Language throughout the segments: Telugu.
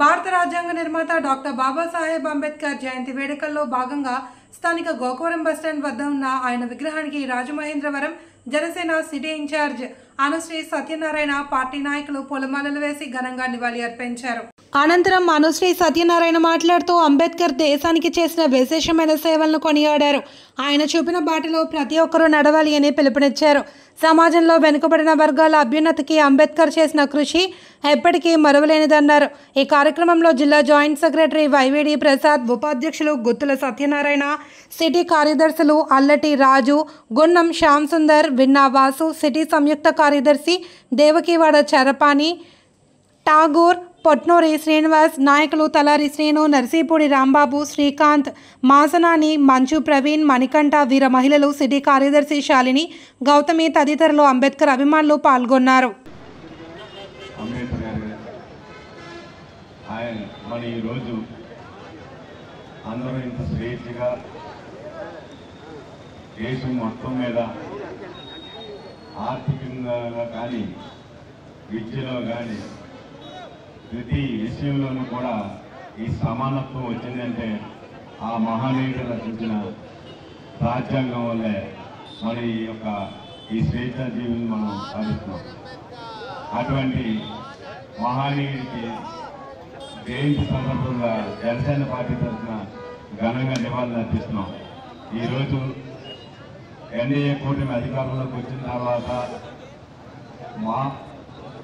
భారత రాజ్యాంగ నిర్మాత డాక్టర్ బాబాసాహెబ్ అంబేద్కర్ జయంతి వేడుకల్లో భాగంగా స్థానిక గోకవరం బస్టాండ్ వద్ద ఉన్న ఆయన విగ్రహానికి Rajamahendravaram Janasena city incharge Anusri Satyanarayana party నాయకులు పూలమాలలు వేసి ఘనంగా నివాళి అర్పించారు. అనంతరం అనుశ్రీ సత్యనారాయణ మాట్లాడుతూ అంబేద్కర్ దేశానికి చేసిన విశేషమైన సేవలను కొనియాడారు. ఆయన చూపిన బాటలో ప్రతి ఒక్కరూ నడవాలి అని పిలుపునిచ్చారు. సమాజంలో వెనుకబడిన వర్గాల అభ్యున్నతికి అంబేద్కర్ చేసిన కృషి ఎప్పటికీ మరువలేనిదన్నారు. ఈ కార్యక్రమంలో జిల్లా జాయింట్ సెక్రటరీ వైవిడి ప్రసాద్, ఉపాధ్యక్షులు గుత్తుల సత్యనారాయణ, సిటీ కార్యదర్శులు అల్లటి రాజు, గున్నం శ్యామ్ సుందర్, విన్నా వాసు, సిటీ సంయుక్త కార్యదర్శి దేవకీవాడ చరపాణి, ఠాగూర్, పొట్నూరి శ్రీనివాస్, నాయకులు తలారి శ్రీను, నర్సీపూడి రాంబాబు, శ్రీకాంత్, మాసనాని, మంచు ప్రవీణ్, మణికంఠ, వీర మహిళలు, సిటీ కార్యదర్శి శాలిని, గౌతమి తదితరులు అంబేద్కర్ అభిమానులు పాల్గొన్నారు. దేశం మొత్తం మీద ఆర్థికంగా కానీ విద్యలో కానీ ప్రతి విషయంలోనూ కూడా ఈ సమానత్వం వచ్చిందంటే ఆ మహానీయుడు రచించిన రాజ్యాంగం వల్లే మన ఈ స్వేచ్ఛ జీవిని మనం సాధిస్తున్నాం. అటువంటి మహానీయుడికి జయంతి సందర్భంగా జనసేన పార్టీ తరఫున ఘనంగా నివాళులు అర్పిస్తున్నాం. ఈరోజు ఎన్డీఏ కూటమి అధికారంలోకి వచ్చిన తర్వాత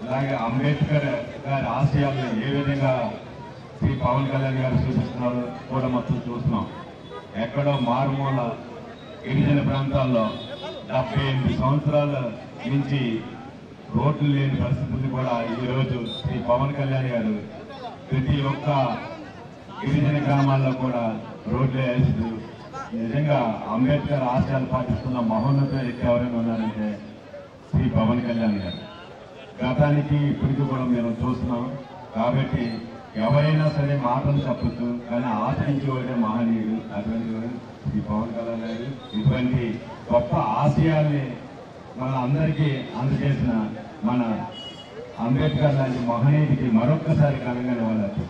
అలాగే అంబేద్కర్ గారి ఆశయాలను ఏ విధంగా శ్రీ పవన్ కళ్యాణ్ గారు చూపిస్తున్నారు కూడా మొత్తం చూస్తున్నాం. ఎక్కడో మారుమూల గిరిజన ప్రాంతాల్లో 78 సంవత్సరాల నుంచి రోడ్లు లేని పరిస్థితులు కూడా ఈరోజు శ్రీ పవన్ కళ్యాణ్ గారు ప్రతి ఒక్క గిరిజన గ్రామాల్లో కూడా రోడ్లు వేస్తూ నిజంగా అంబేద్కర్ ఆశయాలు పాటిస్తున్న మహోన్నత వ్యక్తి ఎవరైనా ఉన్నారంటే శ్రీ పవన్ కళ్యాణ్ గారు. గతానికి ఇప్పటికీ కూడా మేము చూస్తున్నాం. కాబట్టి ఎవరైనా సరే మాటలు చెప్పచ్చు, కానీ ఆచరించేవాడే మహనీయుడు. అటువంటి శ్రీ పవన్ కళ్యాణ్ గారు ఇటువంటి గొప్ప ఆశయాల్ని మన అందరికీ అందజేసిన మన అంబేద్కర్ లాంటి మహనీయుడికి మరొక్కసారి ఘనంగా నివాళులు.